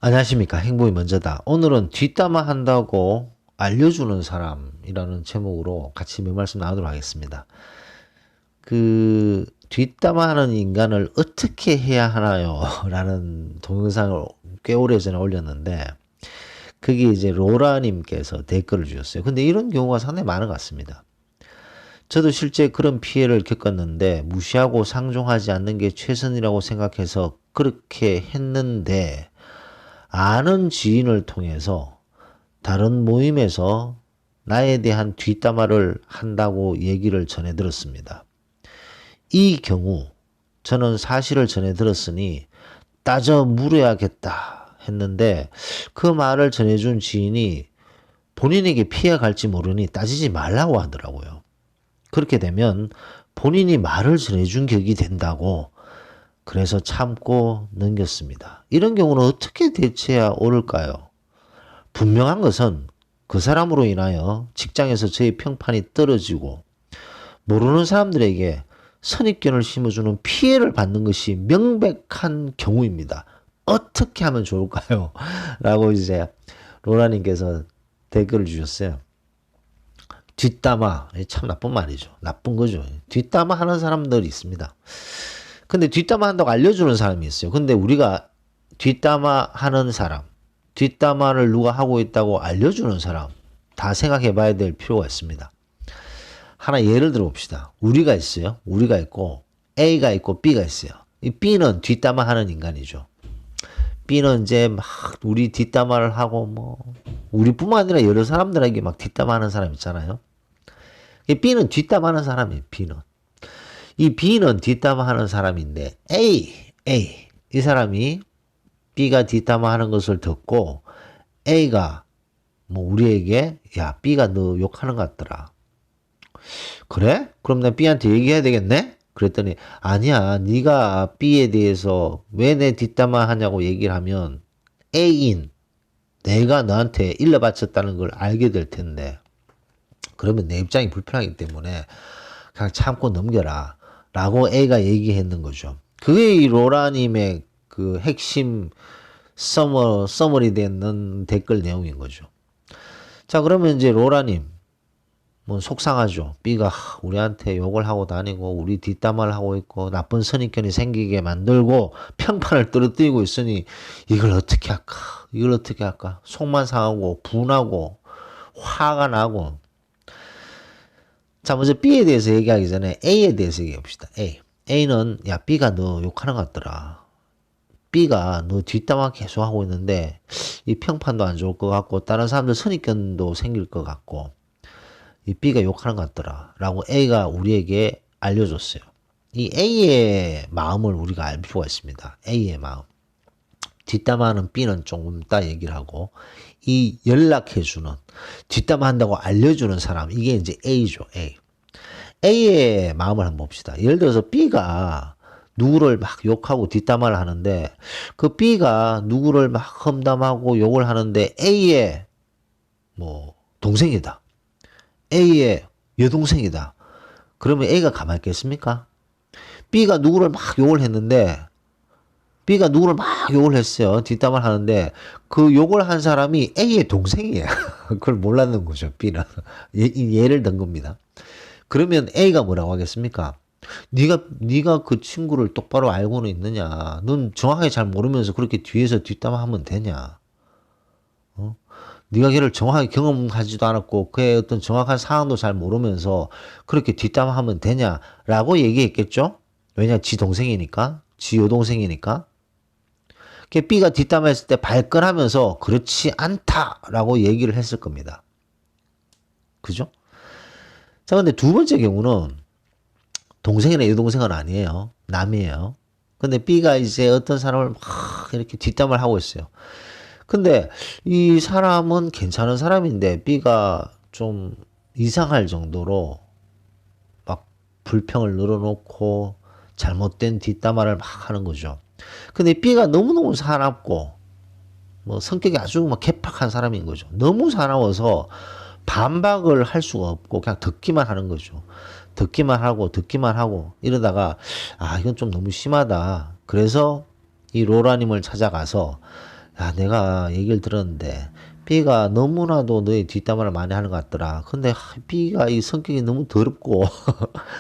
안녕하십니까. 행복이 먼저다. 오늘은 뒷담화 한다고 알려주는 사람이라는 제목으로 같이 몇 말씀 나누도록 하겠습니다. 뒷담화 하는 인간을 어떻게 해야 하나요? 라는 동영상을 꽤 오래전에 올렸는데, 그게 이제 로라님께서 댓글을 주셨어요. 근데 이런 경우가 상당히 많은 것 같습니다. 저도 실제 그런 피해를 겪었는데, 무시하고 상종하지 않는 게 최선이라고 생각해서 그렇게 했는데, 아는 지인을 통해서 다른 모임에서 나에 대한 뒷담화를 한다고 얘기를 전해 들었습니다. 이 경우 저는 사실을 전해 들었으니 따져 물어야겠다 했는데 그 말을 전해준 지인이 본인에게 피해 갈지 모르니 따지지 말라고 하더라고요. 그렇게 되면 본인이 말을 전해준 격이 된다고, 그래서 참고 넘겼습니다. 이런 경우는 어떻게 대처해야 옳을까요? 분명한 것은 그 사람으로 인하여 직장에서 저의 평판이 떨어지고 모르는 사람들에게 선입견을 심어주는 피해를 받는 것이 명백한 경우입니다. 어떻게 하면 좋을까요? 라고 이제 로라님께서 댓글을 주셨어요. 뒷담화, 참 나쁜 말이죠. 나쁜 거죠. 뒷담화 하는 사람들이 있습니다. 근데 뒷담화 한다고 알려주는 사람이 있어요. 근데 우리가 뒷담화 하는 사람, 뒷담화를 누가 하고 있다고 알려주는 사람, 다 생각해 봐야 될 필요가 있습니다. 하나 예를 들어 봅시다. 우리가 있어요. 우리가 있고, A가 있고, B가 있어요. 이 B는 뒷담화 하는 인간이죠. B는 이제 막 우리 뒷담화를 하고, 우리뿐만 아니라 여러 사람들에게 막 뒷담화 하는 사람 있잖아요. 이 B는 뒷담화 하는 사람이에요, B는. 이 B는 뒷담화 하는 사람인데, A. 이 사람이 B가 뒷담화 하는 것을 듣고, A가 우리에게, 야, B가 너 욕하는 것 같더라. 그래? 그럼 나 B한테 얘기해야 되겠네? 그랬더니, 아니야, 네가 B에 대해서 왜 내 뒷담화 하냐고 얘기를 하면, A인, 내가 너한테 일러 바쳤다는 걸 알게 될 텐데, 그러면 내 입장이 불편하기 때문에 그냥 참고 넘겨라. 라고 A가 얘기했는 거죠. 그게 이 로라님의 그 핵심 서머리 되는 댓글 내용인 거죠. 자, 그러면 이제 로라님, 속상하죠. B가 우리한테 욕을 하고 다니고, 우리 뒷담화를 하고 있고, 나쁜 선입견이 생기게 만들고, 평판을 떨어뜨리고 있으니, 이걸 어떻게 할까? 이걸 어떻게 할까? 속만 상하고, 분하고, 화가 나고. 자, 먼저 B에 대해서 얘기하기 전에 A에 대해서 얘기해 봅시다. A는, 야, B가 너 욕하는 것 같더라. B가 너 뒷담화 계속 하고 있는데, 이 평판도 안 좋을 것 같고, 다른 사람들 선입견도 생길 것 같고, 이 B가 욕하는 것 같더라. 라고 A가 우리에게 알려줬어요. 이 A의 마음을 우리가 알 필요가 있습니다. A의 마음. 뒷담화하는 B는 조금 이따 얘기를 하고, 이 연락해주는, 뒷담화 한다고 알려주는 사람, 이게 이제 A죠, A. A의 마음을 한번 봅시다. 예를 들어서 B가 누구를 막 욕하고 뒷담화를 하는데, 그 B가 누구를 막 험담하고 욕을 하는데, A의 동생이다. A의 여동생이다. 그러면 A가 가만히 있겠습니까? B가 누구를 막 욕을 했는데, B가 누구를 막 욕을 했어요. 뒷담화를 하는데 그 욕을 한 사람이 A의 동생이에요. 그걸 몰랐는 거죠. B는. 예를 든 겁니다. 그러면 A가 뭐라고 하겠습니까? 네가 그 친구를 똑바로 알고는 있느냐? 넌 정확하게 잘 모르면서 그렇게 뒤에서 뒷담화하면 되냐? 네가 걔를 정확하게 경험하지도 않았고 그의 어떤 정확한 상황도 잘 모르면서 그렇게 뒷담화하면 되냐라고 얘기했겠죠? 왜냐? 지 동생이니까, 지 여동생이니까. B가 뒷담화했을 때 발끈하면서 그렇지 않다라고 얘기를 했을 겁니다. 그죠? 자, 근데 두 번째 경우는 동생이나 여동생은 아니에요. 남이에요. 근데 B가 이제 어떤 사람을 막 이렇게 뒷담화를 하고 있어요. 근데 이 사람은 괜찮은 사람인데 B가 좀 이상할 정도로 막 불평을 늘어놓고 잘못된 뒷담화를 막 하는 거죠. 근데 B가 너무너무 사납고 성격이 아주 막 개팍한 사람인 거죠. 너무 사나워서 반박을 할 수가 없고 그냥 듣기만 하는 거죠. 듣기만 하고 이러다가 이건 좀 너무 심하다. 그래서 이 로라님을 찾아가서 야, 내가 얘기를 들었는데 B가 너무나도 너의 뒷담화를 많이 하는 것 같더라. 근데 B가 이 성격이 너무 더럽고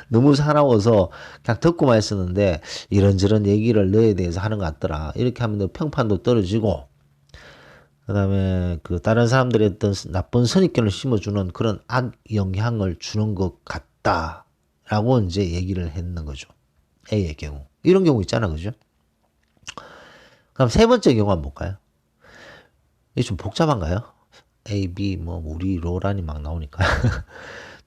너무 사나워서 그냥 듣고만 있었는데 이런저런 얘기를 너에 대해서 하는 것 같더라. 이렇게 하면 너 평판도 떨어지고 그다음에 그 다른 사람들이 어떤 나쁜 선입견을 심어주는 그런 악 영향을 주는 것 같다라고 이제 얘기를 했는 거죠. A의 경우. 이런 경우 있잖아, 그죠? 그럼 세 번째 경우 한번 볼까요? 이게 좀 복잡한가요? A, B, 뭐, 우리, 로란이 막 나오니까.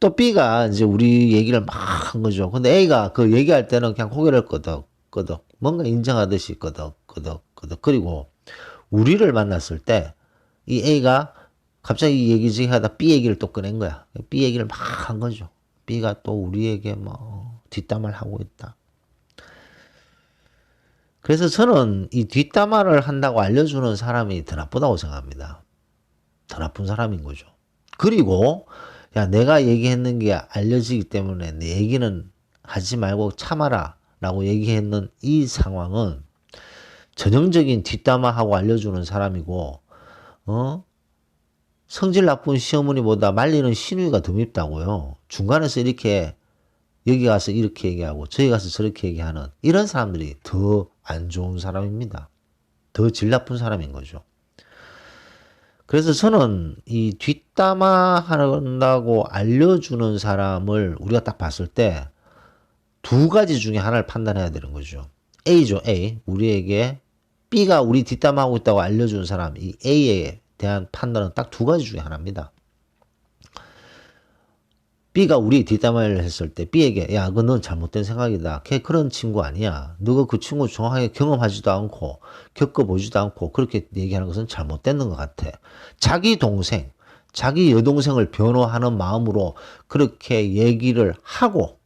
또 B가 이제 우리 얘기를 막 한 거죠. 근데 A가 그 얘기할 때는 그냥 고개를 끄덕끄덕, 뭔가 인정하듯이 끄덕끄덕. 그리고 우리를 만났을 때 이 A가 갑자기 이 얘기지 하다 B 얘기를 또 꺼낸 거야. B 얘기를 막 한 거죠. B가 또 우리에게 뭐 뒷담화를 하고 있다. 그래서 저는 이 뒷담화를 한다고 알려주는 사람이 더 나쁘다고 생각합니다. 더 나쁜 사람인 거죠. 그리고 야 내가 얘기했는 게 알려지기 때문에 내 얘기는 하지 말고 참아라 라고 얘기했는 이 상황은 전형적인 뒷담화하고 알려주는 사람이고 성질 나쁜 시어머니보다 말리는 시누이가 더 밉다고요. 중간에서 이렇게 여기 가서 이렇게 얘기하고 저기 가서 저렇게 얘기하는 이런 사람들이 더 안 좋은 사람입니다. 더 질 나쁜 사람인 거죠. 그래서 저는 이 뒷담화 한다고 알려주는 사람을 우리가 딱 봤을 때 두 가지 중에 하나를 판단해야 되는 거죠. A죠, A. 우리에게 B가 우리 뒷담화하고 있다고 알려주는 사람, 이 A에 대한 판단은 딱 두 가지 중에 하나입니다. B가 우리 뒷담화를 했을 때 B에게 야, 그건 넌 잘못된 생각이다. 걔 그런 친구 아니야. 너가 그 친구 정확하게 경험하지도 않고 겪어보지도 않고 그렇게 얘기하는 것은 잘못된 것 같아. 자기 동생, 자기 여동생을 변호하는 마음으로 그렇게 얘기를 하고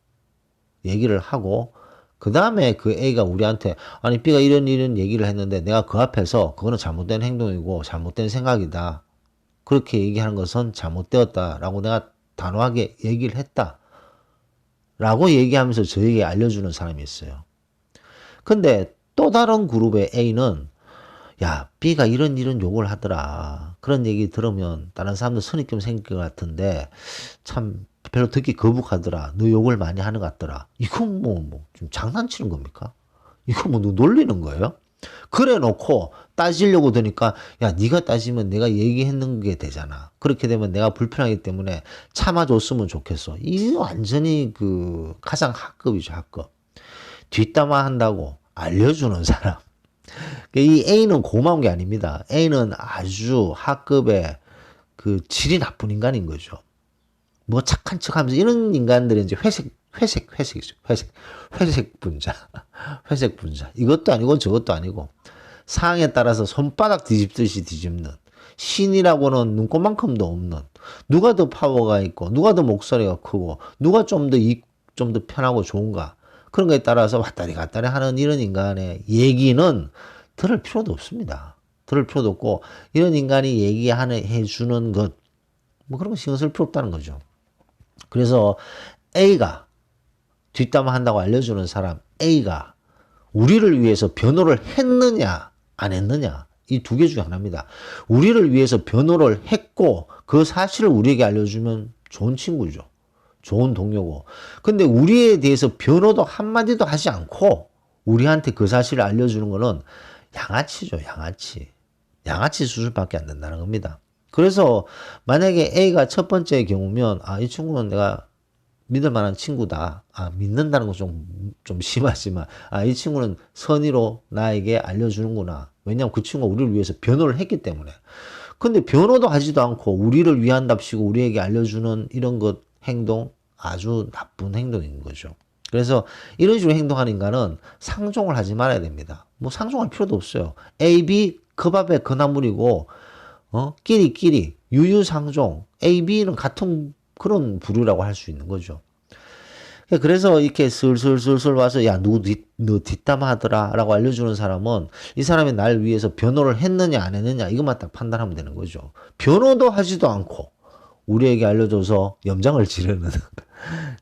그 다음에 그 A가 우리한테 아니 B가 이런 얘기를 했는데 내가 그 앞에서 그거는 잘못된 행동이고 잘못된 생각이다. 그렇게 얘기하는 것은 잘못되었다라고 내가 단호하게 얘기를 했다. 라고 얘기하면서 저에게 알려주는 사람이 있어요. 근데 또 다른 그룹의 A는 야, B가 이런 욕을 하더라. 그런 얘기 들으면 다른 사람도 선입견 생길 것 같은데 참 별로 듣기 거북하더라. 너 욕을 많이 하는 것 같더라. 이건 좀 장난치는 겁니까? 이거 뭐 놀리는 거예요? 그래 놓고 따지려고 드니까 야 네가 따지면 내가 얘기했는 게 되잖아. 그렇게 되면 내가 불편하기 때문에 참아줬으면 좋겠어. 이게 완전히 그 가장 하급이죠, 하급. 뒷담화 한다고 알려주는 사람. 이 A는 고마운 게 아닙니다. A는 아주 하급의 그 질이 나쁜 인간인 거죠. 뭐 착한 척 하면서 이런 인간들은 이제 회색이죠. 회색 분자. 회색 분자. 이것도 아니고 저것도 아니고 상황에 따라서 손바닥 뒤집듯이 뒤집는 신이라고는 눈꼽만큼도 없는 누가 더 파워가 있고 누가 더 목소리가 크고 누가 좀 더 편하고 좋은가 그런 거에 따라서 왔다리 갔다리 하는 이런 인간의 얘기는 들을 필요도 없습니다. 들을 필요도 없고 이런 인간이 해주는 것 뭐 그런 거 신경 쓸 필요 없다는 거죠. 그래서 A가 뒷담화 한다고 알려주는 사람 A가 우리를 위해서 변호를 했느냐 안 했느냐 이 두 개 중에 하나입니다. 우리를 위해서 변호를 했고 그 사실을 우리에게 알려주면 좋은 친구죠. 좋은 동료고. 근데 우리에 대해서 변호도 한마디도 하지 않고 우리한테 그 사실을 알려주는 거는 양아치죠. 양아치 수준밖에 안 된다는 겁니다. 그래서 만약에 A가 첫 번째 경우면 이 친구는 내가 믿을 만한 친구다. 믿는다는 건 좀 심하지만, 이 친구는 선의로 나에게 알려주는구나. 왜냐하면 그 친구가 우리를 위해서 변호를 했기 때문에. 근데 변호도 하지도 않고 우리를 위한답시고 우리에게 알려주는 이런 행동 아주 나쁜 행동인 거죠. 그래서 이런 식으로 행동하는 인간은 상종을 하지 말아야 됩니다. 뭐 상종할 필요도 없어요. A, B 그 밥에 그 나물이고 끼리 유유상종 A, B는 같은 그런 부류라고 할 수 있는 거죠. 그래서 이렇게 슬슬 와서 야 너 뒷담화 하더라 라고 알려주는 사람은 이 사람이 날 위해서 변호를 했느냐 안 했느냐 이것만 딱 판단하면 되는 거죠. 변호도 하지도 않고 우리에게 알려줘서 염장을 지르는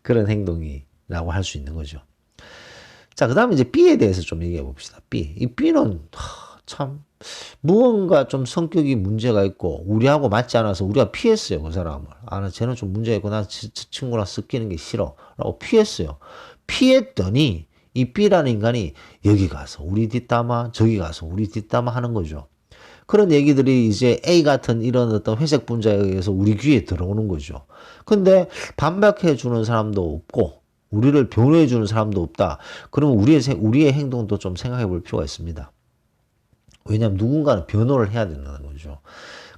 그런 행동이라고 할 수 있는 거죠. 자, 그 다음에 이제 B에 대해서 좀 얘기해 봅시다. B. 이 B는 참 무언가 좀 성격이 문제가 있고 우리하고 맞지 않아서 우리가 피했어요. 그 사람을. 나 쟤는 좀 문제가 있고 저 친구랑 섞이는 게 싫어 라고 피했어요. 피했더니 이 B라는 인간이 여기 가서 우리 뒷담화 저기 가서 우리 뒷담화 하는 거죠. 그런 얘기들이 이제 A 같은 이런 어떤 회색 분자에 의해서 우리 귀에 들어오는 거죠. 근데 반박해 주는 사람도 없고 우리를 변호해 주는 사람도 없다. 그러면 우리의 행동도 좀 생각해 볼 필요가 있습니다. 왜냐하면 누군가는 변호를 해야 된다는 거죠.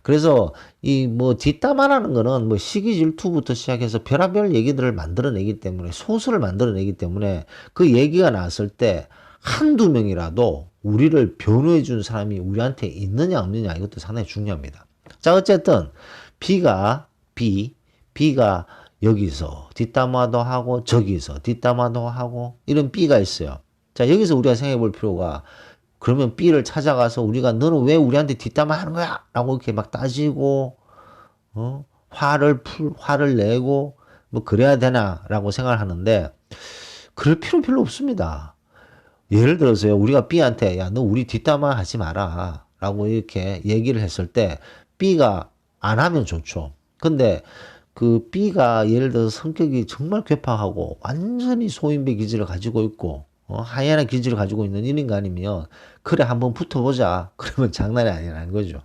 그래서 이 뭐 뒷담화라는 거는 뭐 시기 질투부터 시작해서 별의별 얘기들을 만들어내기 때문에 소설을 만들어내기 때문에 그 얘기가 나왔을 때 한두 명이라도 우리를 변호해 준 사람이 우리한테 있느냐 없느냐 이것도 상당히 중요합니다. 자, 어쨌든 B가 여기서 뒷담화도 하고 저기서 뒷담화도 하고 이런 B가 있어요. 자, 여기서 우리가 생각해 볼 필요가 그러면 B를 찾아가서 우리가 너는 왜 우리한테 뒷담화 하는 거야? 라고 이렇게 막 따지고 화를 내고 뭐 그래야 되나 라고 생각을 하는데 그럴 필요 별로 없습니다. 예를 들어서요. 우리가 B한테 야, 너 우리 뒷담화 하지 마라 라고 이렇게 얘기를 했을 때 B가 안 하면 좋죠. 근데 그 B가 예를 들어서 성격이 정말 괴팍하고 완전히 소인배 기질을 가지고 있고 하이에나 기질을 가지고 있는 이런 인간이면 그래 한번 붙어보자. 그러면 장난이 아니라는 거죠.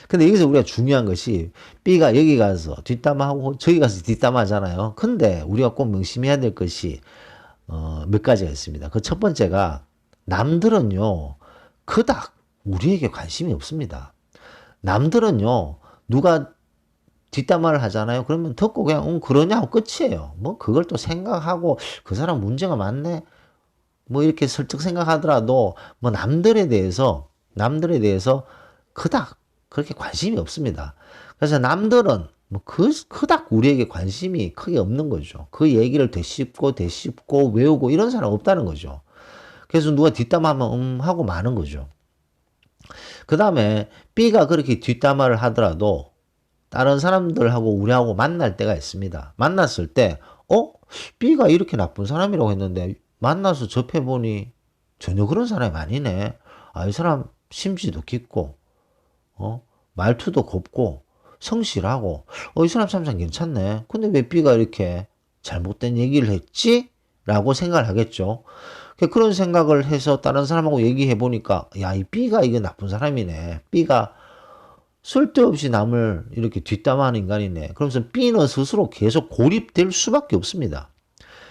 근데 여기서 우리가 중요한 것이 B가 여기 가서 뒷담화하고 저기 가서 뒷담화하잖아요. 근데 우리가 꼭 명심해야 될 것이 몇 가지가 있습니다. 그 첫 번째가 남들은요 그닥 우리에게 관심이 없습니다. 남들은요 누가 뒷담화를 하잖아요. 그러면 듣고 그냥 그러냐고 끝이에요. 뭐 그걸 또 생각하고 그 사람 문제가 많네. 뭐 이렇게 슬쩍 생각하더라도 뭐 남들에 대해서 그닥 그렇게 관심이 없습니다. 그래서 남들은 뭐 그닥 우리에게 관심이 크게 없는 거죠. 그 얘기를 되씹고 외우고 이런 사람 없다는 거죠. 그래서 누가 뒷담화하면 하고 마는 거죠. 그 다음에 B가 그렇게 뒷담화를 하더라도 다른 사람들하고 우리하고 만날 때가 있습니다. 만났을 때 B가 이렇게 나쁜 사람이라고 했는데 만나서 접해보니 전혀 그런 사람이 아니네. 이 사람 심지도 깊고 말투도 곱고 성실하고 이 사람 참 괜찮네. 근데 왜 B가 이렇게 잘못된 얘기를 했지? 라고 생각을 하겠죠. 그런 생각을 해서 다른 사람하고 얘기해 보니까 야, 이 B가 이게 나쁜 사람이네. B가 쓸데없이 남을 이렇게 뒷담화하는 인간이네. 그러면서 B는 스스로 계속 고립될 수밖에 없습니다.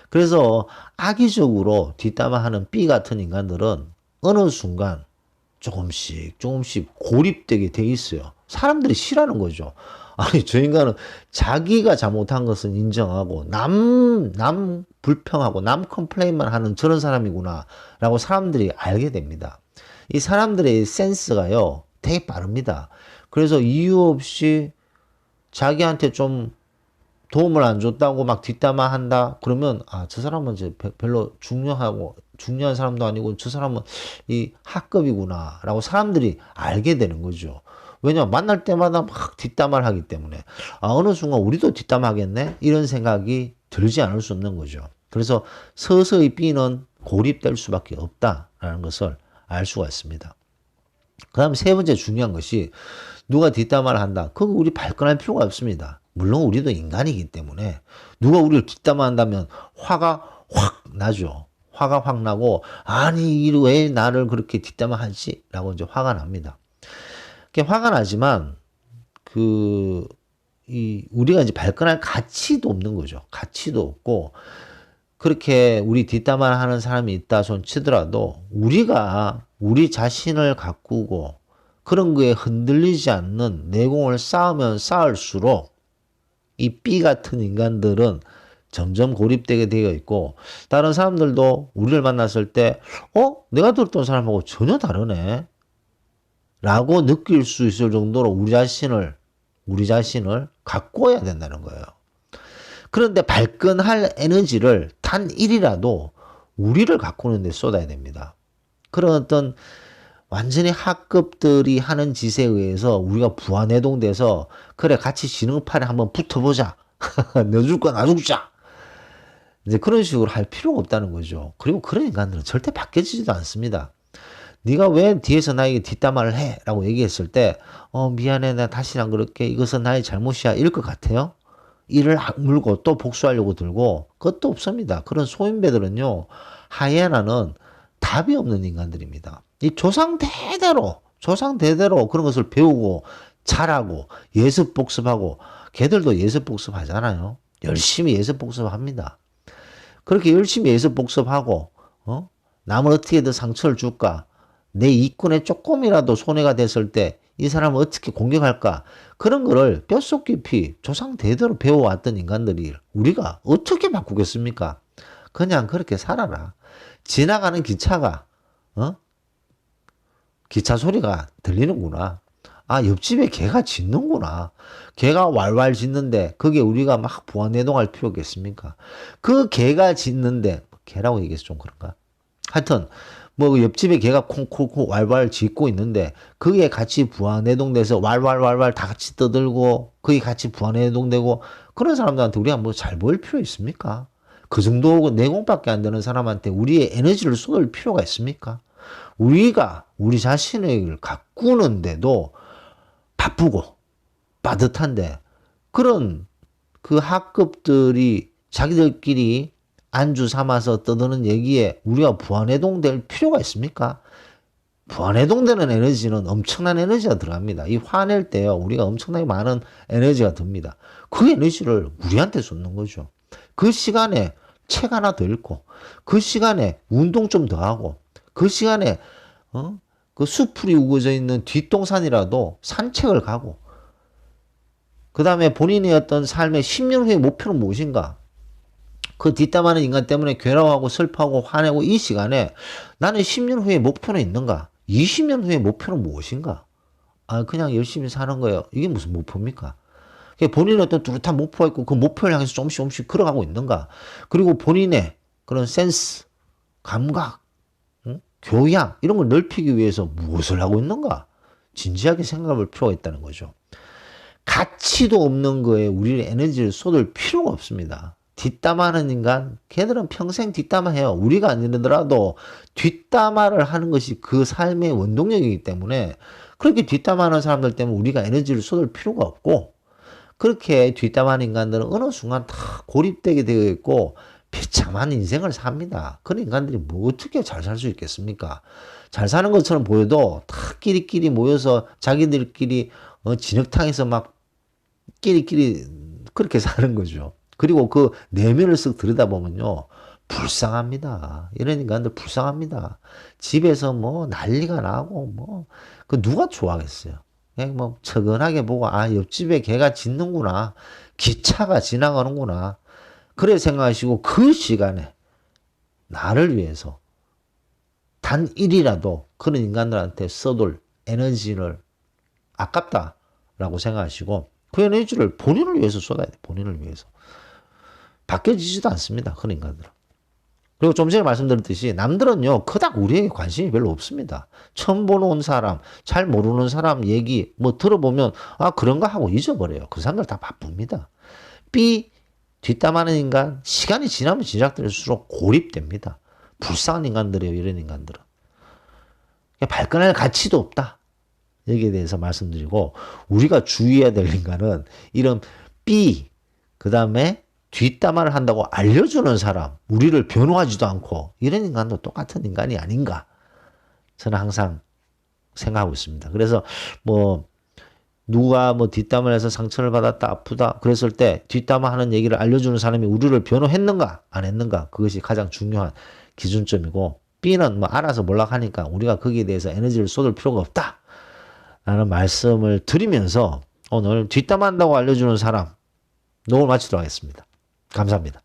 그래서 악의적으로 뒷담화하는 B 같은 인간들은 어느 순간 조금씩 고립되게 돼 있어요. 사람들이 싫어하는 거죠. 아니, 저 인간은 자기가 잘못한 것은 인정하고 남 불평하고 남 컴플레인만 하는 저런 사람이구나 라고 사람들이 알게 됩니다. 이 사람들의 센스가요 되게 빠릅니다. 그래서 이유 없이 자기한테 좀 도움을 안 줬다고 막 뒷담화한다 그러면 저 사람은 이제 별로 중요한 사람도 아니고 저 사람은 이 하급이구나 라고 사람들이 알게 되는 거죠. 왜냐면 만날 때마다 막 뒷담화를 하기 때문에 어느 순간 우리도 뒷담화하겠네 이런 생각이 들지 않을 수 없는 거죠. 그래서 서서히 B는 고립될 수밖에 없다라는 것을 알 수가 있습니다. 그 다음 세 번째 중요한 것이 누가 뒷담화를 한다. 그거 우리 발끈할 필요가 없습니다. 물론 우리도 인간이기 때문에 누가 우리를 뒷담화한다면 화가 확 나죠. 화가 확 나고 아니 왜 나를 그렇게 뒷담화하지? 라고 이제 화가 납니다. 화가 나지만 우리가 이제 발끈할 가치도 없는 거죠. 가치도 없고 그렇게 우리 뒷담화를 하는 사람이 있다 손 치더라도 우리가 우리 자신을 가꾸고 그런 거에 흔들리지 않는 내공을 쌓으면 쌓을수록 이 B 같은 인간들은 점점 고립되게 되어 있고 다른 사람들도 우리를 만났을 때 내가 들었던 사람하고 전혀 다르네 라고 느낄 수 있을 정도로 우리 자신을 가꾸어야 된다는 거예요. 그런데 발끈할 에너지를 단 1이라도 우리를 가꾸는 데 쏟아야 됩니다. 그런 어떤 완전히 하급들이 하는 짓에 의해서 우리가 부안해동돼서 그래 같이 지능팔에 한번 붙어보자. 너 죽고 나 죽자. 이제 그런 식으로 할 필요가 없다는 거죠. 그리고 그런 인간들은 절대 바뀌어지지도 않습니다. 네가 왜 뒤에서 나에게 뒷담화를 해? 라고 얘기했을 때 미안해 나 다시는 안 그럴게 이것은 나의 잘못이야 이럴 것 같아요? 이를 악물고 또 복수하려고 들고 그것도 없습니다. 그런 소인배들은요. 하이에나는 답이 없는 인간들입니다. 이 조상 대대로 그런 것을 배우고 잘하고 예습 복습하고 걔들도 예습 복습하잖아요. 열심히 예습 복습합니다. 그렇게 열심히 예습 복습하고 남을 어떻게든 상처를 줄까? 내 이권에 조금이라도 손해가 됐을 때 이 사람을 어떻게 공격할까? 그런 거를 뼛속 깊이 조상 대대로 배워왔던 인간들이 우리가 어떻게 바꾸겠습니까? 그냥 그렇게 살아라. 지나가는 기차가 기차 소리가 들리는구나. 아, 옆집에 개가 짖는구나. 개가 왈왈 짖는데 그게 우리가 막 부안해동할 필요가 있습니까? 그 개가 짖는데 개라고 얘기해서 좀 그런가? 하여튼 뭐 옆집에 개가 콩콩콩 왈왈 짖고 있는데 그게 같이 부안해동돼서 왈왈왈왈 다 같이 떠들고 그게 같이 부안해동되고 그런 사람들한테 우리가 뭐 잘 보일 필요 있습니까? 그 정도 내공밖에 안 되는 사람한테 우리의 에너지를 쏟을 필요가 있습니까? 우리가 우리 자신을 가꾸는데도 바쁘고 빠듯한데 그런 그 학급들이 자기들끼리 안주 삼아서 떠드는 얘기에 우리가 부안해동될 필요가 있습니까? 부안해동되는 에너지는 엄청난 에너지가 들어갑니다. 이 화낼 때요 우리가 엄청나게 많은 에너지가 듭니다. 그 에너지를 우리한테 쏟는 거죠. 그 시간에 책 하나 더 읽고 그 시간에 운동 좀 더 하고 그 시간에 그 수풀이 우거져 있는 뒷동산이라도 산책을 가고 그 다음에 본인의 어떤 삶의 10년 후의 목표는 무엇인가? 그 뒷담화하는 인간 때문에 괴로워하고 슬퍼하고 화내고 이 시간에 나는 10년 후의 목표는 있는가? 20년 후의 목표는 무엇인가? 아, 그냥 열심히 사는 거예요. 이게 무슨 목표입니까? 본인의 어떤 뚜렷한 목표가 있고 그 목표를 향해서 조금씩 걸어가고 있는가? 그리고 본인의 그런 센스, 감각, 교양 이런 걸 넓히기 위해서 무엇을 하고 있는가? 진지하게 생각해 볼 필요가 있다는 거죠. 가치도 없는 거에 우리의 에너지를 쏟을 필요가 없습니다. 뒷담화하는 인간, 걔들은 평생 뒷담화해요. 우리가 아니더라도 뒷담화를 하는 것이 그 삶의 원동력이기 때문에 그렇게 뒷담화하는 사람들 때문에 우리가 에너지를 쏟을 필요가 없고 그렇게 뒷담화하는 인간들은 어느 순간 다 고립되게 되어 있고 비참한 인생을 삽니다. 그런 인간들이 뭐 어떻게 잘 살 수 있겠습니까? 잘 사는 것처럼 보여도 다 끼리끼리 모여서 자기들끼리 진흙탕에서 막 끼리끼리 그렇게 사는 거죠. 그리고 그 내면을 쓱 들여다보면요. 불쌍합니다. 이런 인간들 불쌍합니다. 집에서 뭐 난리가 나고 뭐 그 누가 좋아하겠어요. 그냥 뭐 처근하게 보고 아 옆집에 개가 짖는구나. 기차가 지나가는구나. 그래 생각하시고 그 시간에 나를 위해서 단 1이라도 그런 인간들한테 써둘 에너지를 아깝다라고 생각하시고 그 에너지를 본인을 위해서 쏟아야 돼. 본인을 위해서. 바뀌어지지도 않습니다. 그런 인간들은. 그리고 좀 전에 말씀드렸듯이 남들은요. 그닥 우리에게 관심이 별로 없습니다. 처음 보는 사람, 잘 모르는 사람 얘기 뭐 들어보면 아 그런가 하고 잊어버려요. 그 사람들 다 바쁩니다. B 뒷담하는 인간 시간이 지나면 지날수록 고립됩니다. 불쌍한 인간들이에요. 이런 인간들은. 발끈할 가치도 없다. 여기에 대해서 말씀드리고 우리가 주의해야 될 인간은 이런 B 그 다음에 뒷담화를 한다고 알려주는 사람 우리를 변호하지도 않고 이런 인간도 똑같은 인간이 아닌가 저는 항상 생각하고 있습니다. 그래서 뭐 누가 뭐 뒷담화를 해서 상처를 받았다 아프다 그랬을 때 뒷담화 하는 얘기를 알려주는 사람이 우리를 변호했는가 안 했는가 그것이 가장 중요한 기준점이고 B는 뭐 알아서 몰락하니까 우리가 거기에 대해서 에너지를 쏟을 필요가 없다 라는 말씀을 드리면서 오늘 뒷담화 한다고 알려주는 사람 녹음을 마치도록 하겠습니다. 감사합니다.